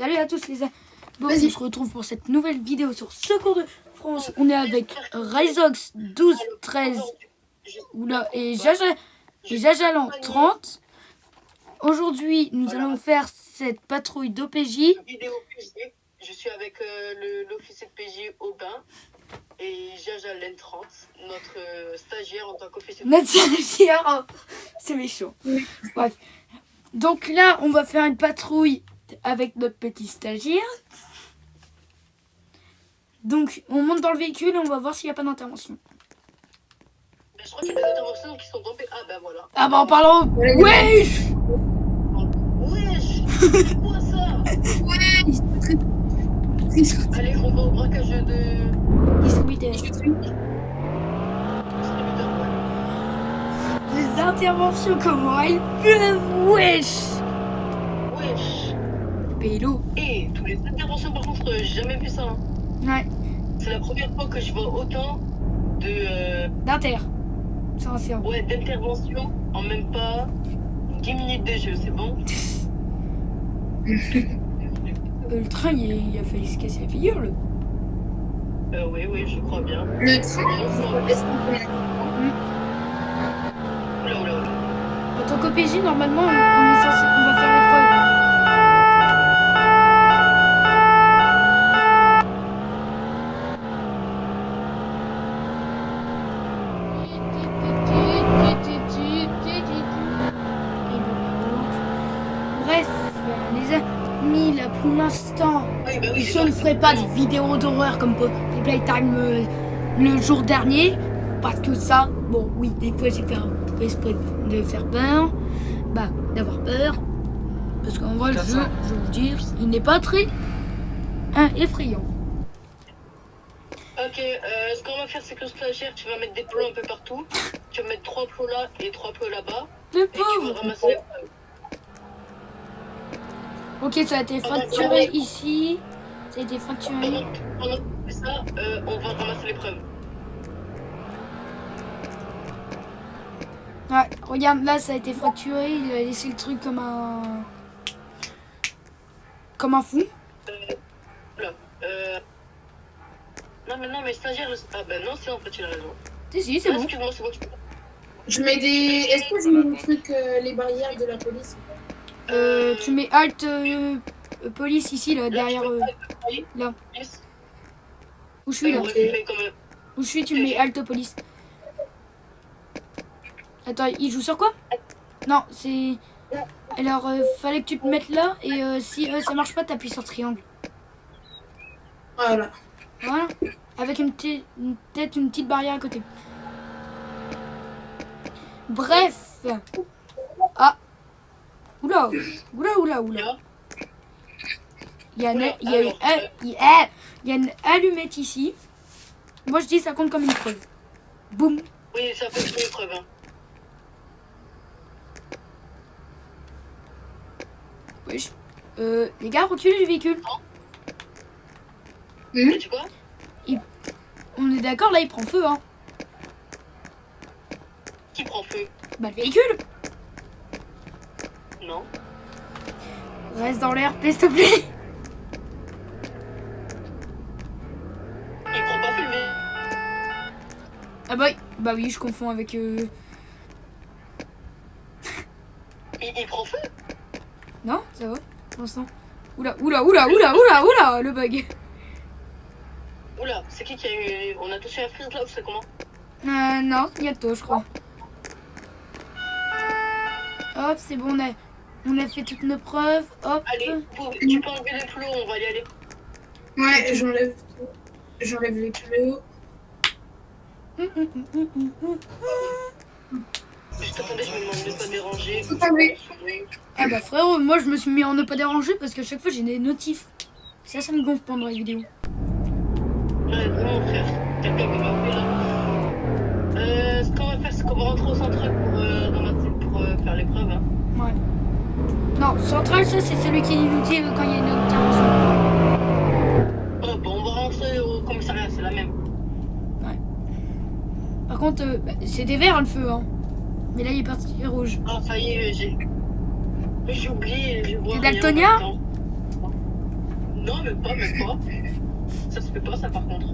Salut à tous les amis. Bon, on se retrouve pour cette nouvelle vidéo sur Secours de France. On est avec Ryzox 1213 et Jajalan 30. Aujourd'hui, nous allons faire cette patrouille d'OPJ. Je suis avec l'officier de PJ Aubin et Jajalan 30, notre stagiaire en tant qu'officier de PJ. Notre stagiaire, oh, c'est méchant. Bref. Donc là, on va faire une patrouille avec notre petit stagiaire. Donc, on monte dans le véhicule et on va voir s'il n'y a pas d'intervention. Je crois qu'il y a des interventions qui sont tombées. Ah bah voilà. Ah bah en parlant... Wesh. Wesh. C'est quoi ça? Allez, on va au braquage de... Distributeur. Les interventions, comment elles peuvent. Wesh. Wesh. Pélo. Et tous les interventions, par contre, j'ai jamais vu ça. Hein. Ouais. C'est la première fois que je vois autant de... D'inter. C'est un Ouais, d'intervention en même pas 10 minutes de jeu, c'est bon? Le train, il a failli se casser la figure, le. Oui, je crois bien. Le train, Oula. En tant qu'OPJ, normalement, on est censé, on va faire l'épreuve. Bref, les amis, là, pour l'instant, je ne ferai pas de vidéo d'horreur comme pour les Playtime le jour dernier. Parce que ça, bon, oui, des fois j'ai fait un peu exprès de faire peur, d'avoir peur. Parce qu'en vrai, le jeu, je vais vous dire, il n'est pas très effrayant. Ok, ce qu'on va faire, c'est que le stagiaire, tu vas mettre des plots un peu partout. Tu vas mettre 3 plots là et 3 plots là-bas. Le Et tu vas pauvre. ramasser les preuves. Ok, ça a été fracturé ici. Ça a été fracturé. Pendant que tu fais ça, on va ramasser les preuves. Ouais, regarde, là, ça a été fracturé. Il a laissé le truc comme un... Comme un fou. Oula. Non, mais stagiaire... Ah bah non, c'est en fait, il a raison. Si, c'est bon. Excuse-moi, c'est bon, tu peux... je mets des. Est-ce que je mets le truc, les barrières de la police? Tu mets Alt police ici, là, derrière... là. Yes. Où je suis, là. Ouais, mais quand même. Où je suis, tu mets Alt police. Attends, il joue sur quoi? Non, c'est... Alors, fallait que tu te mettes là, et si ça marche pas, t'appuies sur triangle. Voilà. Voilà. Avec peut-être une petite barrière à côté. Bref. Ah. Oula. Il y a une allumette ici. Moi, je dis ça compte comme une preuve. Boum. Oui, ça fait une preuve. Hein. Wesh. Les gars, reculez du véhicule. Et tu quoi? On est d'accord, là, il prend feu, hein. Qui prend feu? Bah, le véhicule. Non. Reste dans l'air, s'il te plaît. Il prend pas feu, mais... Ah bah oui, je confonds avec... Il prend feu? Non, ça va, pour l'instant. Oula, le bug. Oula, c'est qui a eu... On a touché la frise là ou c'est comment? Non, bientôt, je crois. Hop, c'est bon, on a fait toutes nos preuves. Hop. Allez, tu peux enlever les plots, on va y aller. Ouais, j'enlève les plots. Je t'attendais, je me demande de pas déranger. Tout à fait. Ah bah frérot, moi je me suis mis en ne pas déranger parce qu'à chaque fois j'ai des notifs. Ça me gonfle pendant les vidéos. Ouais, vraiment frère, quelqu'un qui m'a appelé là. Ce qu'on va faire, c'est qu'on va rentrer au central pour faire l'épreuve. Hein. Ouais. Non, central, ça c'est celui qui nous dit quand il y a une intervention. Oh bon, on va rentrer au commissariat, c'est la même. Ouais. Par contre, c'est des verts le feu, hein. Mais là il est parti rouge. Ah, ça y est, j'ai oublié. T'es daltonien? Non, même pas. Ça se fait pas, ça, par contre.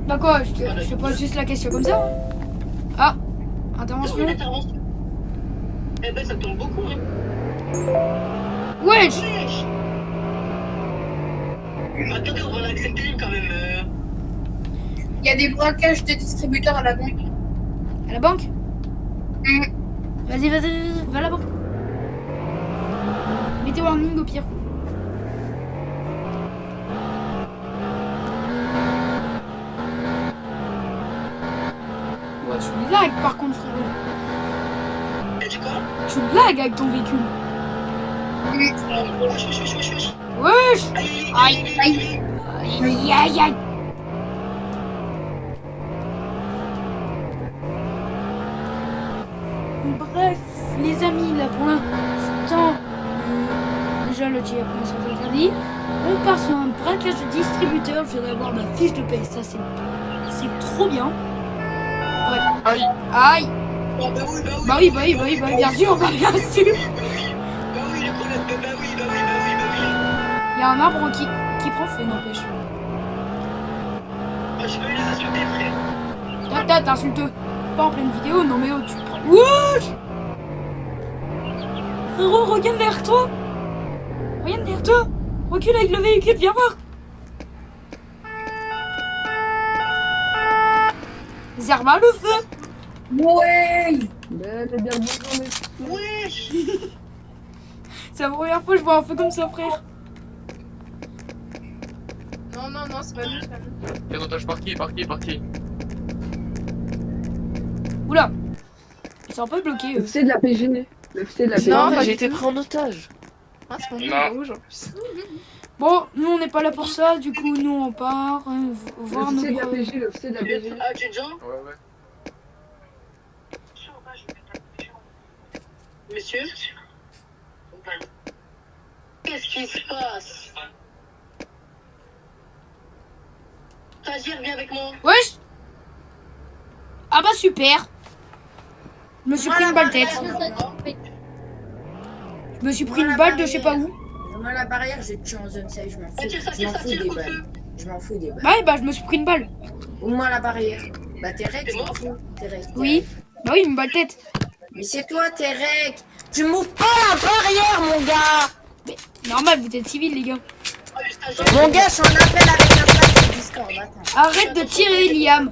Bah quoi, je te pose juste la question comme ça. Hein. Ah, intervention. Une intervention. Eh ben, ça tombe beaucoup, hein. Wesh. Wesh. Attendez, on va l'accepter quand même. Il y a des braquages de distributeurs à la banque. À la banque. Vas-y, va à la banque. Mettez warning au pire. Ouais, tu lag par contre, frérot. T'as dit quoi? Tu lag avec ton véhicule. Wesh. Wesh. Aïe. Aïe. Bref, les amis, là pour l'instant, déjà le tir après sans interdit. On part sur un braquage de distributeur. Je vais avoir ma fiche de paie. Ça, c'est trop bien. Bref. Aïe. Bah oui, bien sûr. Bah oui, les collègues, bah oui. Il y a un arbre qui prend feu, n'empêche. Ah, je peux les insulter, frère. T'insultes pas en pleine vidéo, non mais oh, tu prends. Wesh. Frérot, regarde derrière toi. Recule avec le véhicule, viens voir. Zerba le feu. Ouais. Wesh. C'est la première fois que je vois un feu comme ça, frère. Non, c'est pas nous. Quel otage par qui? Oula. Ils sont un peu bloqués. Le FC de la PG. Non, j'ai été pris en otage. Ah, c'est pas nous, Non. rouge en plus. Bon, nous on n'est pas là pour ça, du coup nous on part voir nos Le FC de la preuves. PG, le FC de la PG. Ah, tu es déjà? Ouais. Monsieur? Qu'est-ce qui se passe? Stagiaire, viens avec moi. Wesh. Ah bah super. Je me suis pris une balle tête. Je me suis pris une balle de je sais pas où. Moi, la barrière, je tue en zone safe, je m'en fous. Ça tire, Je m'en fous des coup de balles. feu. Je m'en fous des balles. Ouais bah je me suis pris une balle. Ou moi, la barrière. Bah, t'es rec, T'es je m'en mort? fous. T'es rec. Oui. Bah oui, une balle tête. Mais c'est toi, t'es rec. Tu m'ouvres pas la barrière, mon gars. Mais normal, vous êtes civil les gars. Ah, le stagiaire. Mon gars, je suis en appel avec un pack de Discord. Attends. Arrête de tirer Liam.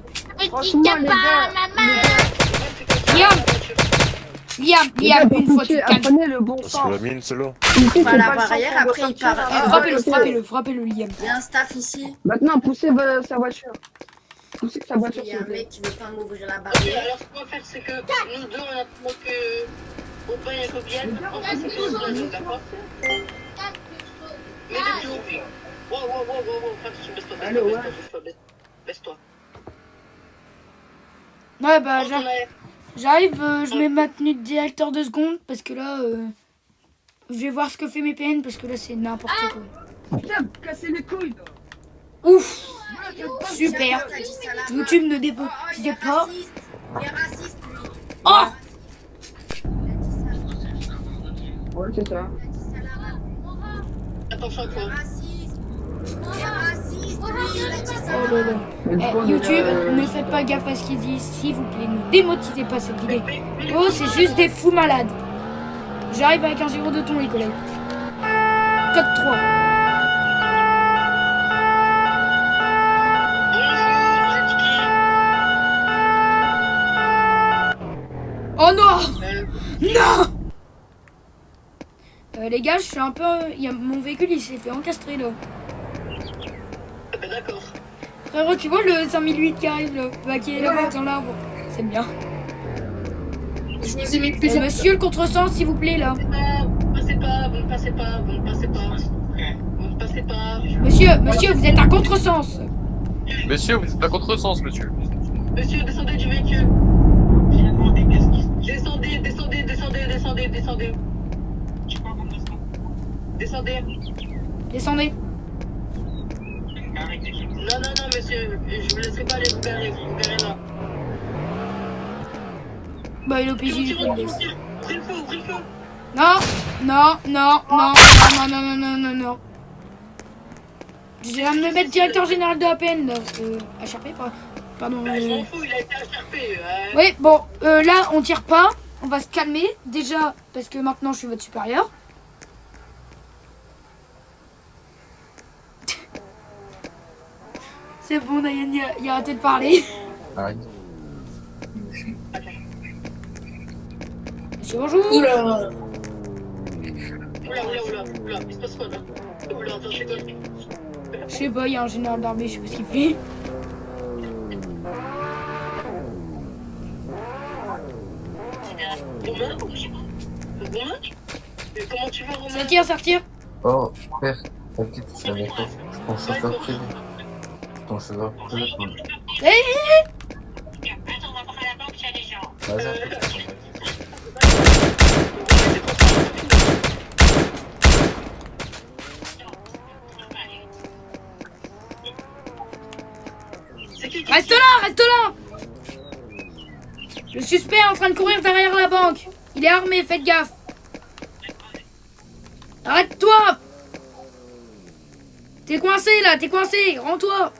Franchement, les gars, Liam, une fois tu te calmes. apprenez le bon Sur sens. la mine, c'est là. Pas la barrière, après, il part. Frappez-le Liam. Il y a un staff ici. Maintenant, poussez sa voiture. Poussez sa voiture, Il y s'il a vous un plaît. mec qui veut pas m'ouvrir la Ok, barrière. alors ce qu'on va faire, c'est que nous deux, on attend que Aubin et reviennent. On va se poser la zone, d'accord? Mais depuis où? Wow, attention, baisse-toi. Ouais bah On est- j'arrive, je mets ma tenue de directeur 2 secondes parce que là je vais voir ce que fait mes PN parce que là c'est n'importe quoi. Putain, cassez les couilles. Ouf. Super. T'as dit ça là-bas. YouTube ne dépend Il est pas. raciste. Il est raciste, lui. Oh. Ouais, c'est ça. Il a dit ça là-bas. Attention à toi. Raciste. Il est raciste, lui. Il a dit ça Oh là là. Mais Eh, bon, YouTube, euh, ne faites pas gaffe à ce qu'ils disent, s'il vous plaît, ne démotivez pas cette vidéo. Oh, c'est juste des fous malades. J'arrive avec un gyro de ton, les collègues. Code 3. Bonjour, vous êtes qui? Oh non. Non. Les gars, je suis un peu... Mon véhicule, il s'est fait encastrer, là. Ah ben d'accord. Frérot, tu vois le 5008 qui arrive, là, bah, qui est là-bas dans l'arbre. C'est bien. Je vous ai mis plusieurs. Monsieur le contresens, s'il vous plaît, là. Vous ne passez pas. Monsieur, vous êtes un contresens. Monsieur, vous êtes à contresens, monsieur. Monsieur, descendez du véhicule. Descendez. Descendez. Non, monsieur, je vous laisserai pas aller vous garer là. Bah, il est OPJ, du coup, il laisse. Ouvrez le feu. Non. Je vais me mettre directeur général de APN, là. HRP, pardon. Bah, je m'en fous, il a été HRP. Oui, bon, là, on tire pas. On va se calmer. Déjà, parce que maintenant, je suis votre supérieur. C'est bon, Nayan, il a arrêté de parler. Arrête. Monsieur, bonjour. Oula. Oula, il se passe quoi là? Oula, attends, c'est quoi? Je sais pas, il y a un général d'armée, je sais pas ce qu'il fait. Romain? Romain? Mais comment tu vas, Romain? Ça tire. Oh, père, t'inquiète, c'est avec toi. Je suis ton chauffeur privé. Je suis ton chauffeur privé. Vas-y. Reste là. Le suspect est en train de courir derrière la banque. Il est armé, faites gaffe. Arrête-toi. T'es coincé là, Rends-toi.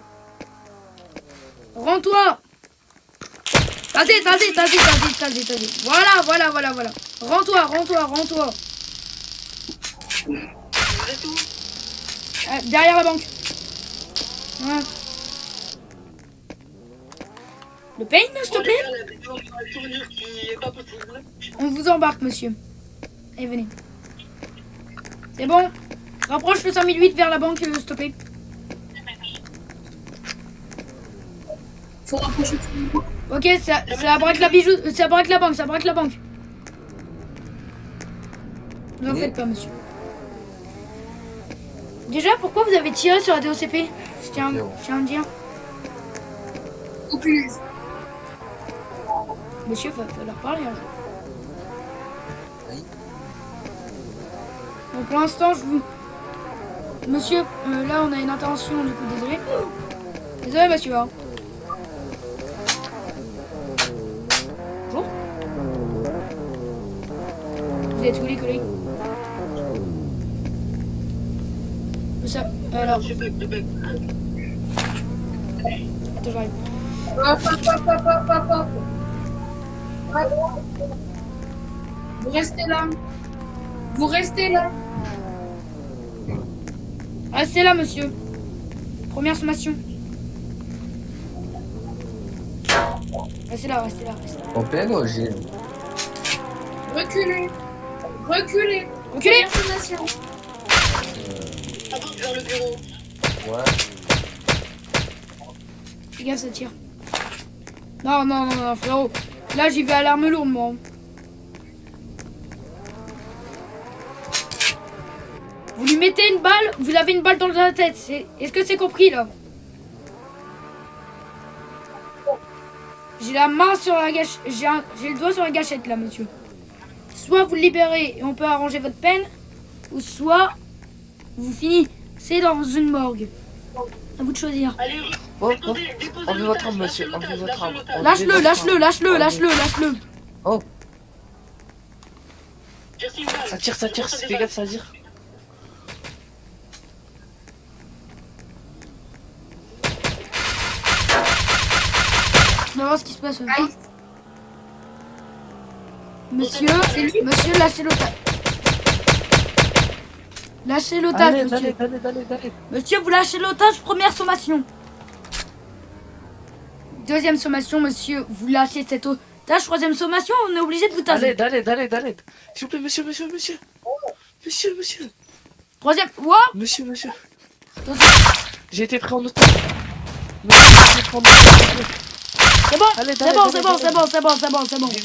Vas-y. Voilà. Rends-toi. Derrière la banque. Ouais. Le pain, s'il te plaît? On vous embarque, monsieur. Allez, venez. C'est bon. Rapproche le 5008 vers la banque, stoppé. Faut rapprocher tout le monde. Ok, ça braque la bijou, ça braque la banque. Ne en faites pas, monsieur. Déjà, pourquoi vous avez tiré sur la DOCP? Je tiens à me dire. Oh punaise. Monsieur, va falloir parler un jour. Bon, pour l'instant, je vous... Monsieur, là, on a une intervention, du coup, désolé. Désolé, monsieur. Hein. Bonjour. Vous êtes où, les collègues? Ça, alors... Attends, j'arrive. Hop. Vous restez là. Restez là, monsieur. Première sommation. Restez là. En PN ou G? Reculez. Reculez. Sommation. Avance vers le bureau. Ouais. Fais gaffe, ça tire. Non, frérot. Là, j'y vais à l'arme lourde, moi. Vous lui mettez une balle, vous avez une balle dans la tête. Est-ce que c'est compris, là? J'ai la main sur la gâchette. J'ai le doigt sur la gâchette, là, monsieur. Soit vous le libérez et on peut arranger votre peine, ou soit vous finissez dans une morgue. À vous de choisir. Allez, Enlevez votre arme, monsieur. Enlevez votre arme. Lâche-le. Oh, Tire-y une balle. ça tire. Fais gaffe, ça tire. On va voir ce qui se passe. Monsieur, lâchez l'otage. Lâchez l'otage, monsieur. Allez. Monsieur, vous lâchez l'otage, première sommation. Deuxième sommation, monsieur, vous lâchez cet otage. Troisième sommation, on est obligé de vous taser. D'aller. S'il vous plaît, monsieur. Troisième, wow. Monsieur. Attention. J'ai été pris en otage. Monsieur. C'est bon, Allez, c'est bon. J'ai été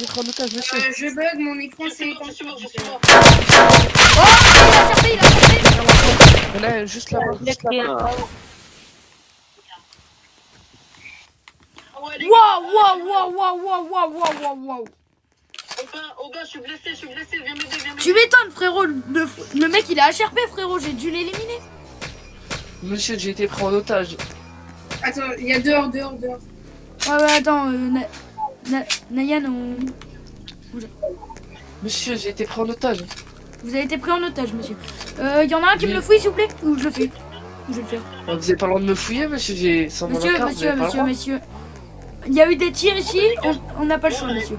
pris en otage, monsieur. Je bug, mon écran c'est éteint. Je suis mort. Oh, il a cherché. Là, juste là-bas. Wow. Au bas, je suis blessé, viens m'aider. Tu m'étonnes, frérot. Le mec, il a HRP, frérot. J'ai dû l'éliminer. Monsieur, j'ai été pris en otage. Attends, il y a dehors. Ouais, attends, Nayan, Monsieur, j'ai été pris en otage. vous avez été pris en otage, monsieur. Y en a un qui me le fouille, s'il vous plaît? Ou je le fais? Je vais le faire. Vous avez pas le droit de me fouiller, monsieur. J'ai sans mon Monsieur, accord, vous monsieur, avez pas le monsieur, droit. monsieur. Il y a eu des tirs ici, on n'a pas le choix, monsieur.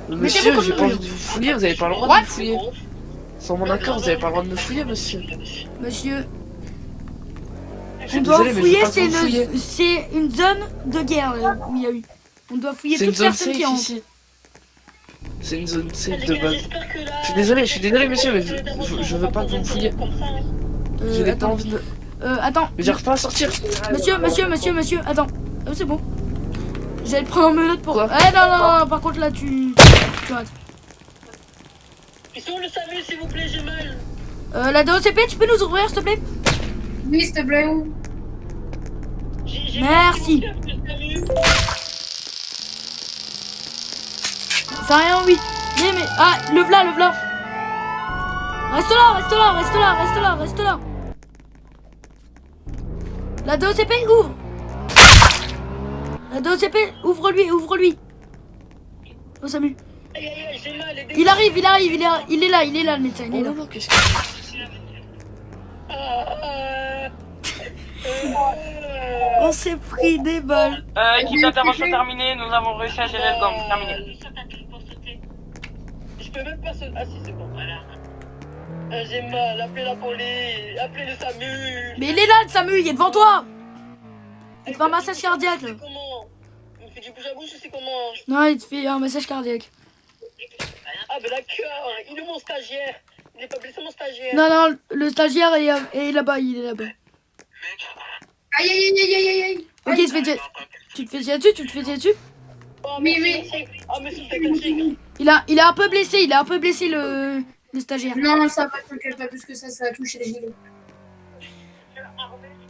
Monsieur, Mettez-vous j'ai comme pas vous envie de vous fouiller, vous avez pas le droit What de me fouiller. Sans mon accord, vous avez pas le droit de me fouiller, monsieur. Monsieur, Je suis on doit désolé, mais je fouiller, veux pas que vous me fouillez. c'est une zone de guerre là, où il y a eu. On doit fouiller C'est une toute zone personne qui safe rentre. ici. C'est une zone safe Les de gars, base. j'espère que là- Je suis désolé, monsieur, mais je veux pas que vous me fouillez. J'ai pas Attends, envie de. attends. Mais j'arrive pas à sortir. Monsieur, attends. Oh, c'est bon. J'allais te prendre en menottes pour. Quoi Non, par contre là tu arrêtes. Ils sont où le SAMU, s'il vous plaît, j'ai mal. La DOCP, tu peux nous ouvrir s'il te plaît? Oui, s'il te plaît, où? J'ai Merci. mal au cœur, le SAMU. Ça a rien, oui. Mais. Ah, le v'là. Reste là. La DOCP, ouvre. La DOCP, ouvre-lui. Oh, Samu. Aïe, aïe, aïe, j'ai mal, aidez-moi. Il arrive, il est là, le médecin, il Oh est là. non, non, qu'est-ce que. On s'est pris des balles. Équipe d'intervention terminée, nous avons réussi à gérer le gang. Terminé. Je peux même pas sauter. Ah si, c'est bon, voilà. J'ai mal, appelez la police, appelez le SAMU. Mais il est là, le Samu, il est devant toi. Il te fait un massage cardiaque là. C'est comment? Il me fait du bouche à bouche ou c'est comment? Non, il te fait un massage cardiaque. Ah ben d'accord, il est où mon stagiaire? Il est pas blessé mon stagiaire? Non, le stagiaire est là-bas, il est là-bas. Aïe. Ok, il se fait tirer. Tu te fais tirer dessus? Oh, Oui, merci, oui. merci. Ah mais c'est un tigre. Il est un peu blessé, le stagiaire. Non, ça va, t'inquiète pas plus que ça a touché les genoux.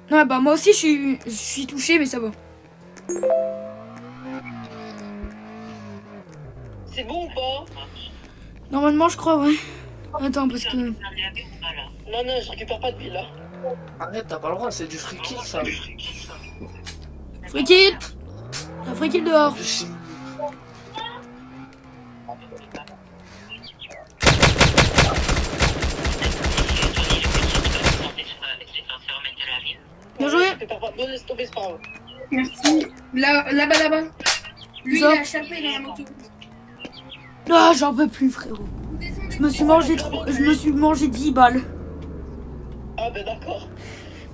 Ouais, bah moi aussi je suis touché, mais ça va. C'est bon ou pas? Normalement, je crois, ouais. Attends, parce que. Non, je récupère pas de vie là. Arrête, t'as pas le droit, c'est du free kill ça. Free kill! Un free kill dehors. Je suis- Bien joué. Je récupère pas. Bon, laisse tomber, c'est pas grave. Merci. Là-bas. Lui, il Ça a échappé dans la moto. Ah, j'en peux plus, frérot. Je me suis mangé 10 balles. Ah ben d'accord.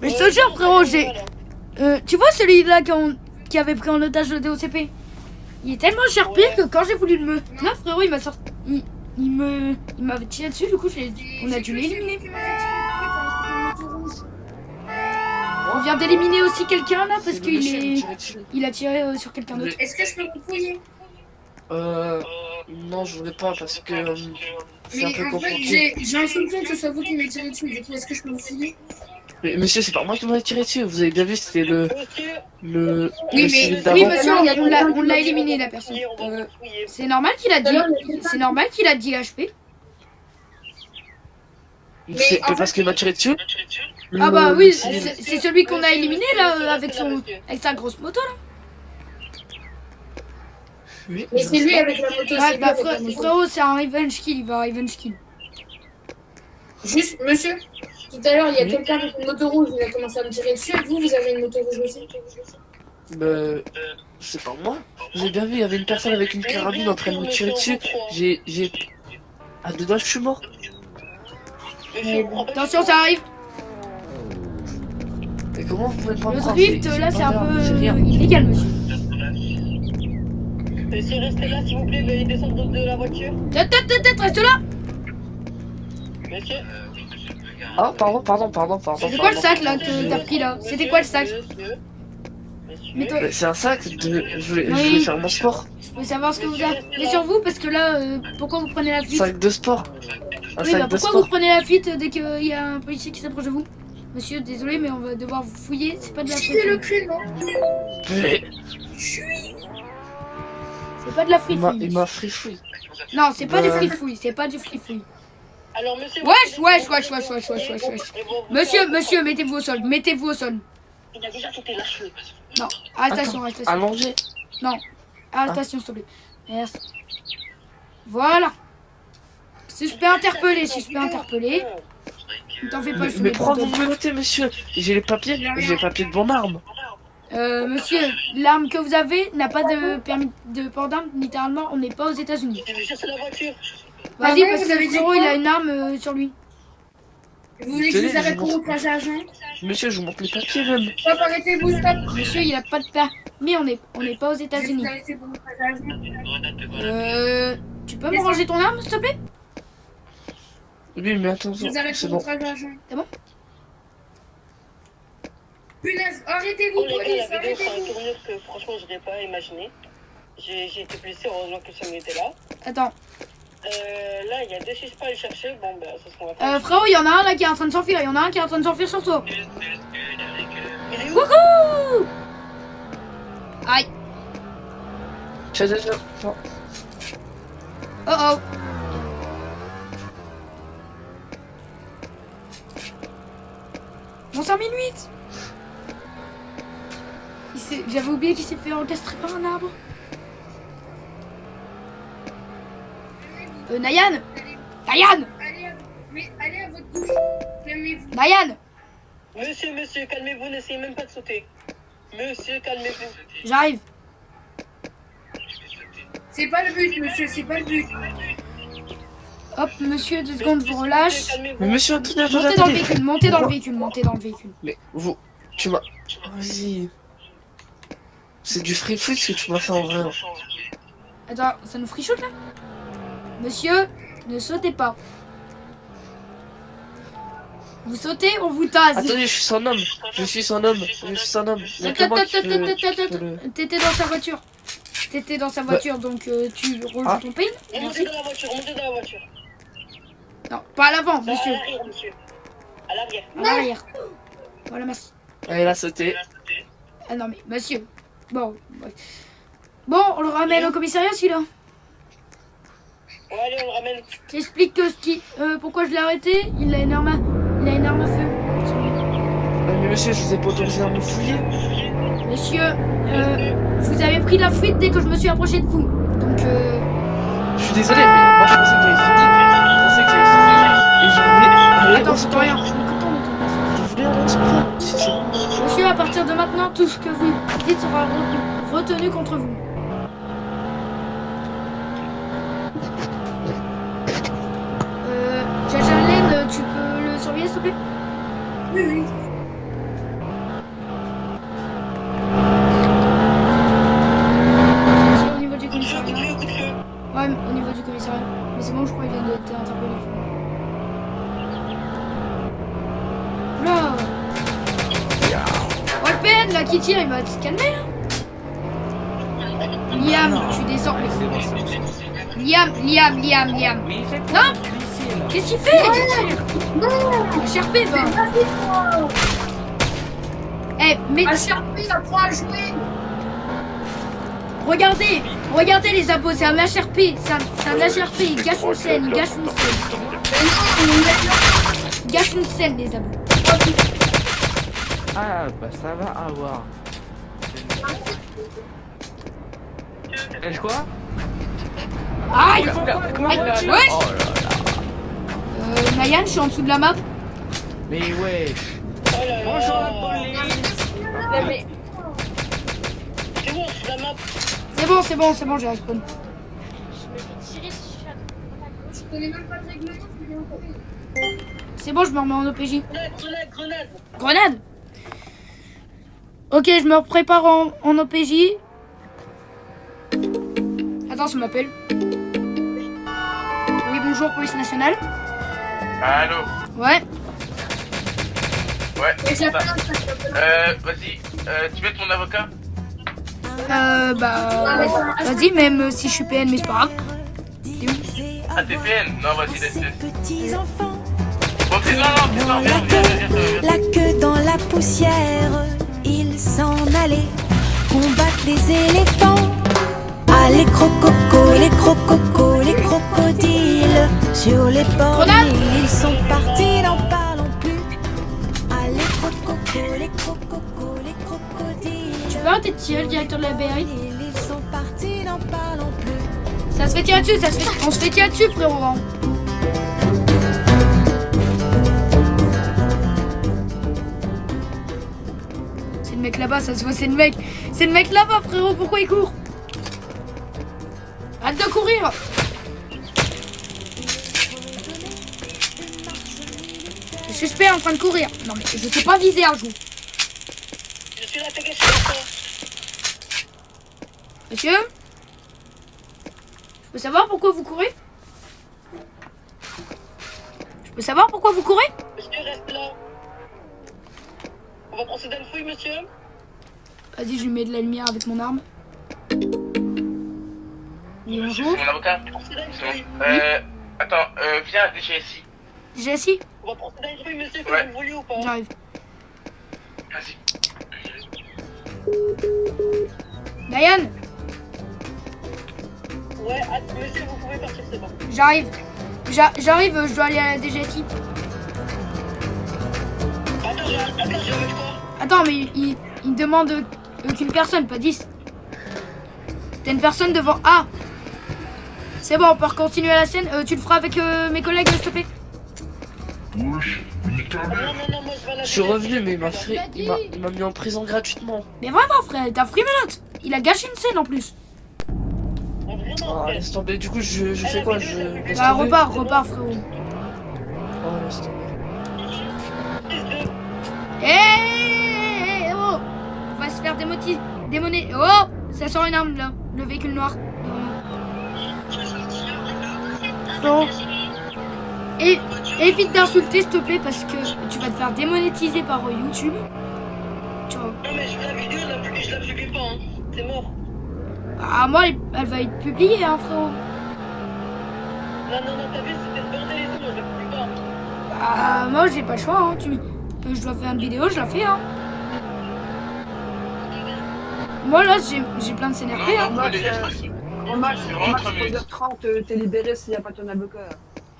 Mais je te jure, frérot, tu vois celui-là qui avait pris en otage le DOCP? Il est tellement charpé que quand j'ai voulu le là, frérot, il m'a sorti. Il m'avait tiré dessus, du coup, on a dû l'éliminer. On vient d'éliminer aussi quelqu'un là parce C'est le monsieur qui qu'il me tirait dessus. il a tiré sur quelqu'un d'autre. Est-ce que je peux vous fouiller? Non, je voulais pas parce que c'est un Mais peu en fait, compliqué. j'ai un soupçon que ce soit vous qui m'avez tiré dessus. Du coup, est-ce que je peux vous fouiller? Mais monsieur, c'est pas moi qui m'avais tiré dessus. Vous avez bien vu, c'était le Oui, mais- civil Oui, d'avant. monsieur, on l'a éliminé la personne. C'est normal qu'il a dit HP. C'est que parce qu'il m'a tiré dessus. Ah bah Le oui, civil. c'est celui qu'on a éliminé là avec sa grosse moto là. Oui, Mais c'est lui avec la moto. Ouais, c'est lui bah avec la moto. frérot, c'est un revenge kill, il va revenge kill. Juste, monsieur, tout à l'heure, il y a Oui. quelqu'un avec une moto rouge, il a commencé à me tirer dessus, et vous avez une moto rouge aussi. c'est pas moi. J'ai bien vu, il y avait une personne avec une carabine en train de me tirer dessus. J'ai. À deux doigts, je suis mort. Attention, ça arrive. Et comment vous pouvez pas me Le prendre? drift J'ai là, c'est un pas d'arme, j'ai peu rien. illégal, monsieur. Monsieur, restez là s'il vous plaît, veuillez descendre de la voiture. Tête, reste là. Monsieur. Ah, pardon. C'était quoi le sac là que t'as pris là? C'était quoi le sac? Mais toi, C'est un sac de. Je voulais Oui. faire mon sport. je veux savoir ce que vous avez sur vous parce que là, pourquoi vous prenez la fuite? Sac de sport. Un Oui, sac bah de pourquoi sport. vous prenez la fuite dès qu'il y a un policier qui s'approche de vous? Monsieur, désolé, mais on va devoir vous fouiller. C'est pas de la Je suis le free cul, non? Mais C'est pas de la free il m'a free fouille. Non, c'est pas du Bah. free fouille. C'est pas du free fouille. Alors, monsieur. Wesh. Monsieur, mettez-vous au sol. Il a déjà sauté la cheveux. Non, arrestation. Allongé. Arrestation, s'il te plaît. Merci. Voilà. Suspect interpellé. Ne t'en fais pas, je te Mais mets pourquoi pas vous me notez, monsieur? J'ai les papiers de mon arme. Monsieur, l'arme que vous avez n'a pas de permis de port d'arme. Littéralement, on n'est pas aux États-Unis. Je vais chercher la voiture. Vas-y, Pardon, parce vous que avez dit frérot, quoi il a une arme sur lui. Vous voulez que je vous arrête pour mon trajet à agent? Monsieur, je vous montre les papiers même. Stop, arrêtez-vous, stop. Monsieur, il a pas de permis, on n'est pas aux Je vais États-Unis. vous arrêter pour mon trajet à agent. Tu peux me ranger ton arme, s'il te plaît? Oui, mais Je attention, vous arrête c'est pour mon bon. trajet à agent. C'est bon? Punaise, arrêtez-vous, Oh les gars, police, la vidéo fera une arrêtez-vous. tournure que franchement je n'aurais pas imaginé. J'ai été blessé, heureusement que Sam était là. Attends. Là, il y a deux suspects à aller chercher. Bon, bah, c'est ce qu'on va faire. Frérot, il y en a un là qui est en train de s'enfuir. Il y en a un qui est en train de s'enfuir sur toi. Il est où? Wouhou! Aïe. Tiens, tiens, tiens. Non. Oh oh. Bon, 5008. J'avais oublié qu'il s'est fait encastrer par un arbre. Nayan! Nayan! Allez à votre douche. Calmez-vous. Nayan! Monsieur, calmez-vous, n'essayez même pas de sauter. Monsieur, calmez-vous. J'arrive. C'est pas le but, monsieur, c'est pas le but. Hop, monsieur, 2 secondes, je vous relâche. Calmez-vous. Mais monsieur, attendez, attendez, Montez dans le attendez. véhicule, montez dans le véhicule, montez dans le véhicule. Mais vous, tu m'as... Vas-y. C'est du free foot ce que tu m'as fait en vrai. Attends, ça nous frichote là? Monsieur, ne sautez pas. Vous sautez, on vous tase. Attendez, je suis son homme. Je suis son homme. Je suis son homme. Il y a que moi qui peux le- T'étais dans sa voiture. T'étais dans sa voiture, donc tu rejoins Ah. ton pain. Montez Merci. dans la voiture, montez dans la voiture. Non, pas à l'avant, Non, monsieur. à l'arrière, monsieur. À l'arrière. À l'arrière. Voilà, merci. Ah, il a sauté. Ah non, mais monsieur. Bon, bref. Bon, on le ramène au commissariat celui-là. Bon, allez, on le ramène. J'explique que pourquoi je l'ai arrêté. Il a une arme à feu. Mais monsieur, je vous ai pas autorisé à me fouiller. Monsieur, vous avez pris la fuite dès que je me suis approché de vous. Donc, Je suis désolé, mais moi je pensais que j'avais fini. Je pensais que j'avais fini. Et je voulais aller attends, au j'entends rien. sport. Écoutons notre place. Je voulais aller au sport. Si c'est... Monsieur, à partir de maintenant, tout ce que vous dites sera retenu contre vous. Jajalène, tu peux le surveiller s'il te plaît? Oui, oui. C'est au niveau du Coup de feu, commissariat. coup de feu. Ouais, au niveau du commissariat. Mais c'est bon, je crois qu'il vient d'être interpellé. Là. Walpen, là, qui tire, il va se calmer, là. Liam, tu descends. Liam. Non. Qu'est-ce qu'il fait? HRP, va. Eh, mais HRP, apprends à jouer. regardez les abos, c'est un HRP, c'est un HRP, il gâche une scène, il gâche une scène, les abos. Ah bah ça va avoir. Et quoi? Aïe. Comment Aïe, il a- wesh. Oh là là. Nayan, je suis en dessous de la map. Mais wesh. Oh là là. Bonjour la police. C'est bon, c'est la map. C'est bon, j'ai respawn. Je connais même pas le règlement, je viens encore. C'est bon, je me remets en OPJ. Grenade. Grenade. Ok, je me prépare en OPJ. Attends, ça m'appelle. Oui, bonjour, police nationale. Allô? Ouais. Ouais, Et c'est ça. j'appelle Vas-y, tu mets ton avocat? Vas-y, même si je suis PN, mais c'est pas grave. Ah, t'es PN? Non, vas-y, laisse. Petits enfants, Bon, non, viens. la queue dans la poussière, ils s'en allaient combattre les éléphants. Ah, les crococos, les crocodiles, sur les bords du Grenade. Nil, ils sont partis, n'en parlons plus. Ah, les crococos, les crocodiles, Tu peux arrêter de tirer le directeur de la BRI? ils sont partis, n'en parlons plus. Ça se fait tirer dessus, on se fait tirer dessus, frérot. Hein. mec là-bas, ça se voit, c'est le mec. C'est le mec là-bas, frérot, pourquoi il court? Arrête de courir. Le suspect est en train de courir. Non mais je sais pas viser un jour. Je suis là, t'es caché encore. Monsieur? Je peux savoir pourquoi vous courez? Je peux savoir pourquoi vous courez? Monsieur, reste là. On va procéder à une fouille, monsieur. Vas-y, je lui mets de la lumière avec mon arme. Oui, Monsieur, bonjour. c'est mon avocat. Procéder à une C'est bon. fouille. Attends, viens, déjà ici. Jessie, On va procéder à une fouille, monsieur, que Ouais. vous le vouliez ou pas. j'arrive. Vas-y. Diane, Ouais, monsieur, vous pouvez partir, c'est bon. j'arrive. J'arrive, je dois aller à la DGSI. Attends, j'ai avec quoi? Attends, mais il demande qu'une personne, pas 10. T'as une personne devant. Ah! C'est bon, on peut continuer la scène. Tu le feras avec mes collègues, s'il te plaît? Non, moi je vais à la Je suis DGSI, revenu, mais il m'a là. fait... il m'a mis en prison gratuitement. Mais vraiment, frère, t'as free-menotte. Il a gâché une scène en plus. Vraiment, Oh, frère. laisse tomber, du coup, je fais quoi? Je laisse Bah, tomber. repars, frérot. Oh, laisse tomber. Hé, oh! On va se faire démoner. Oh! Ça sort une arme, là. Le véhicule noir. Frérot. Et évite d'insulter, s'il te plaît, parce que tu vas te faire démonétiser par YouTube. Tu vois. Non, mais je fais la vidéo, je la publie pas, hein. C'est mort. Ah, moi, elle va être publiée, hein, frérot. Non, t'as vu, c'était le bordel et tout, moi je la publie pas. Ah, moi, j'ai pas le choix, hein. Je dois faire une vidéo, je la fais, hein. Moi, là, j'ai plein de CNRP, hein. Non, déjà, je crois que En max, c'est vraiment 3 minutes. 3h30, t'es libéré s'il n'y a pas ton avocat.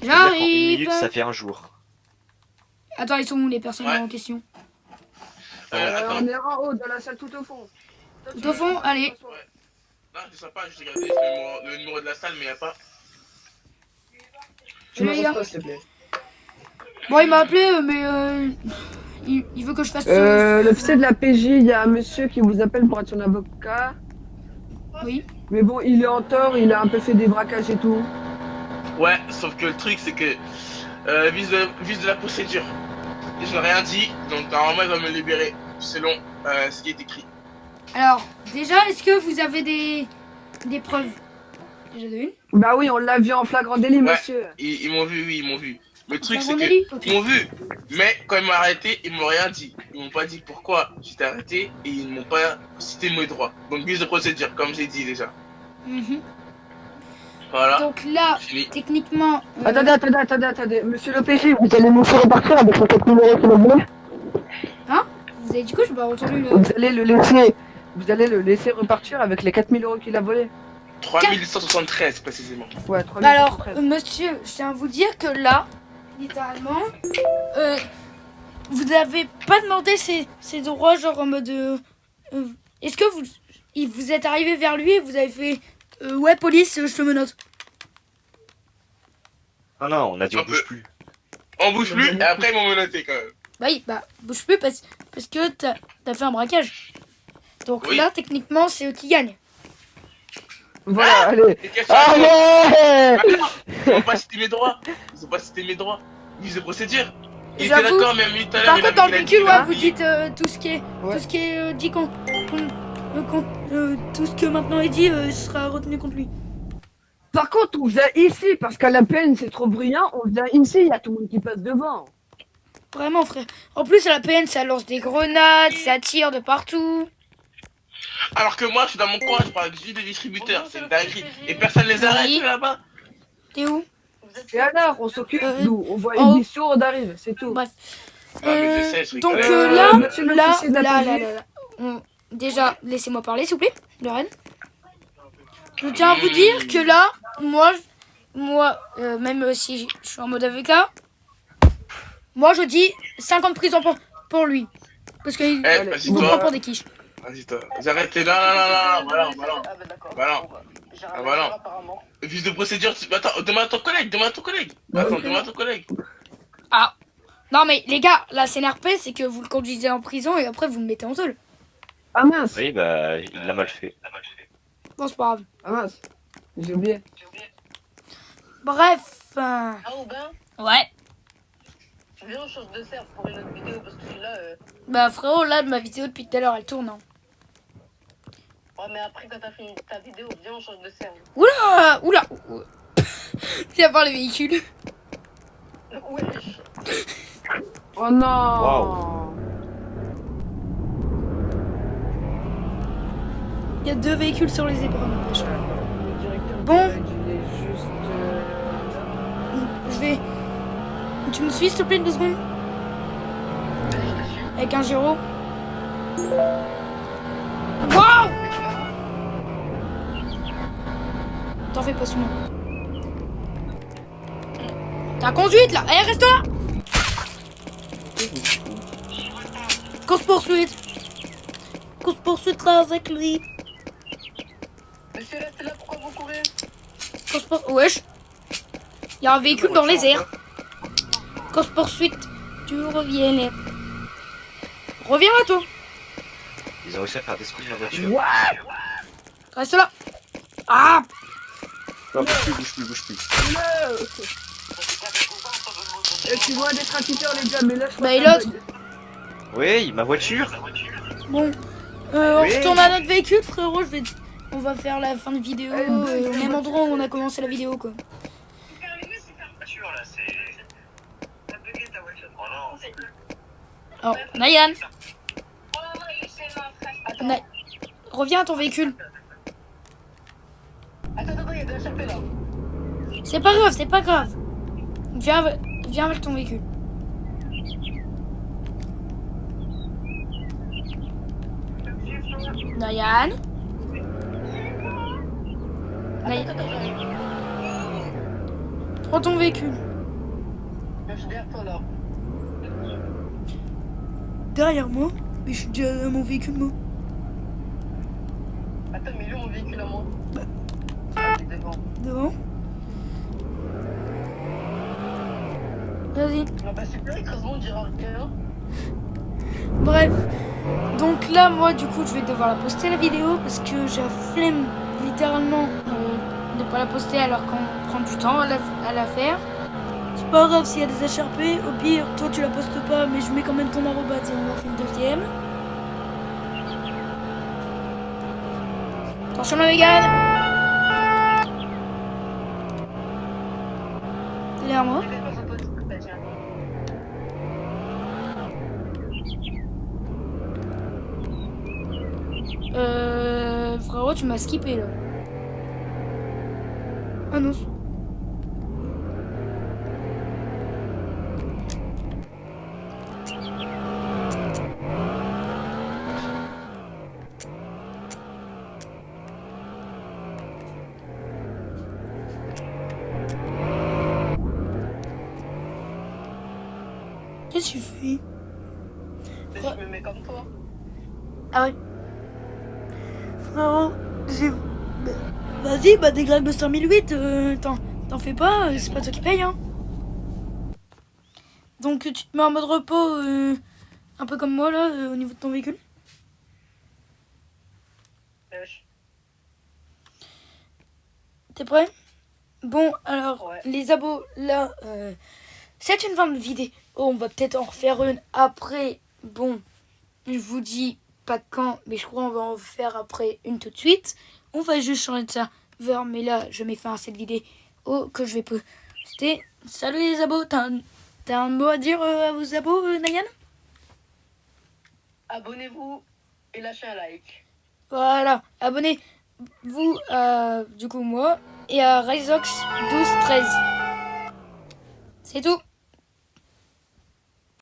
J'arrive. fait un jour. Attends, ils sont où les personnes Ouais. en question? Attends. On est en haut, dans la salle tout au fond. Tout au fond, allez. Non, je sais pas, je regardé le numéro de la salle, mais y a pas. Je me Les gars. repose, s'il te plaît. Bon, il m'a appelé, mais il veut que je fasse L'officier de la PJ, il y a un monsieur qui vous appelle pour être son avocat. Oui. Mais bon, il est en tort, il a un peu fait des braquages et tout. Ouais, sauf que le truc, c'est que. Vise de la procédure. Et je n'ai rien dit, donc normalement, il va me libérer selon ce qui est écrit. Alors, déjà, est-ce que vous avez des preuves? Déjà de une. Bah oui, on l'a vu en flagrant délit, Ouais. monsieur. Ils m'ont vu, oui, ils m'ont vu. Le truc, c'est Flagrant que. délit, ok. Ils m'ont vu, mais quand ils m'ont arrêté, ils m'ont rien dit. Ils m'ont pas dit pourquoi j'étais arrêté et ils ne m'ont pas cité mes droits. Donc, vise de procédure, comme j'ai dit déjà. Mhm. Voilà. Donc là, Fini. techniquement. Attendez. Monsieur le PJ, vous allez nous faire repartir avec le 4 numéro qu'il a volé. Vous avez dit quoi? Je n'ai pas entendu le. Vous allez le laisser repartir avec les 4000 € qu'il a volés. 3173 précisément. Ouais, 3 Alors, monsieur, je tiens à vous dire que là, littéralement, vous n'avez pas demandé ses droits, genre en mode. Est-ce que vous êtes arrivé vers lui et vous avez fait ouais, police, je te menotte? Ah non, on a dit on Un bouge peu. plus. On bouge plus et après ils m'ont menotté quand même. Bah oui, bah, bouge plus parce que t'as fait un braquage. Donc Oui. là, techniquement, c'est eux qui gagnent. Voilà, allez. Et qu'est-ce que Allez Ils n'ont pas cité mes droits. Ils ont pas cité mes droits. Vise de procédure. Il était J'avoue. d'accord, même lui tout à l'heure. Par il a- contre, dans le il a dit véhicule, qu'il a ouais, vous dit- dites tout ce qui est dit tout ce que maintenant est dit sera retenu contre lui. Par contre, on vient ici, parce qu'à la peine, c'est trop bruyant. On vient ici, il y a tout le monde qui passe devant. Vraiment, frère. En plus, à la PN, ça lance des grenades, ça tire de partout. Alors que moi, je suis dans mon coin, je parle juste des distributeurs. C'est une dinguerie. Et personne les arrête Oui. là-bas. T'es où? Et alors, on s'occupe, nous. On voit en haut. une mission, on arrive, c'est tout. Bref. Ah, mais je sais, je Donc rigole. là, monsieur l'officier de la PJ. déjà, laissez-moi parler, s'il vous plaît, Lorraine. Je tiens à vous dire que là, moi, même si je suis en mode avocat, moi je dis 5 ans de prison pour lui. Parce qu'il Eh, vas-y, vous prend toi. pour des quiches. Vas-y, toi. J'arrête. Non, voilà. Vise de procédure, attends, demande à ton collègue. Attends, demande à ton collègue. Ah, non mais les gars, la CNRP, c'est que vous le conduisez en prison et après vous le mettez en tôle. Ah mince. Oui, bah, il l'a mal fait. Bon, c'est pas grave. Ah mince. J'ai oublié. Bref. Ah, Aubin, Ouais. viens, on change de serve pour une autre vidéo parce que celui-là. Bah frérot, là, ma vidéo depuis tout à l'heure, elle tourne. Hein. Ouais, mais après, quand t'as fini ta vidéo, viens, on change de serve. Oula, oula. Viens voir le véhicule. Wesh. Oh non. Waouh. Il y a 2 véhicules sur les épreuves. Le directeur Bon. il est juste... Je vais... Tu me suis s'il te plaît 2 secondes? Avec un gyro. Waouh! T'en fais pas souvent. T'as conduite là! Eh, reste là! Course poursuite! Course poursuite là avec lui! Monsieur, restez là, pourquoi vous courez? Course poursuite. Wesh! Il y a un véhicule dans les airs. Course poursuite. Tu reviens là. Reviens là toi! Ils ont réussi à faire descendre la voiture. Reste là! Ah! Non, bouge plus. Et tu vois des trafiqueurs les gars, mais là je Bah et l'autre? Oui, ma voiture. Bon, on Oui. retourne à notre véhicule, frérot. On va faire la fin de vidéo au même endroit où on a commencé la vidéo, quoi. Alors, Nayan, reviens à ton véhicule. Attends, il y a de la chapelle là. C'est pas grave. Viens avec ton véhicule. Nayan. Attends, j'arrive. Prends ton véhicule. Je suis derrière toi là. Derrière moi? Mais je suis déjà dans mon véhicule, moi. Attends, mais lui, mon véhicule à moi. Il est devant. Devant? Vas-y. Ah bah super, écrasement, on dira rien. Bref. Donc là, moi, du coup, je vais devoir la poster la vidéo parce que j'ai la flemme, littéralement, de pas la poster alors qu'on prend du temps à la faire. C'est pas grave s'il y a des HRP. Au pire, toi, tu la postes pas, mais je mets quand même ton arrobase et on en fait une deuxième. Attention la Mégane! T'es derrière moi? Frérot, tu m'as skippé là. Ah non. Qu'est-ce que tu fais? Je me mets comme toi. Ah ouais. Frérot, vas-y, bah dégrade de 5008, t'en fais pas, c'est pas toi qui paye, hein. Donc tu te mets en mode repos, un peu comme moi là, au niveau de ton véhicule. T'es prêt? Bon, alors, Ouais. les abos, là, c'est une fin de vidéo. On va peut-être en refaire une après. Bon, je vous dis pas quand, mais je crois qu'on va en faire après une tout de suite. On va juste changer de serveur, mais là, je mets fin à cette vidéo que je vais poster. Salut les abos, t'as un mot à dire à vos abos, Nayan? Abonnez-vous et lâchez un like. Voilà, abonnez-vous à, du coup, moi, et à Ryzox 1213. C'est tout.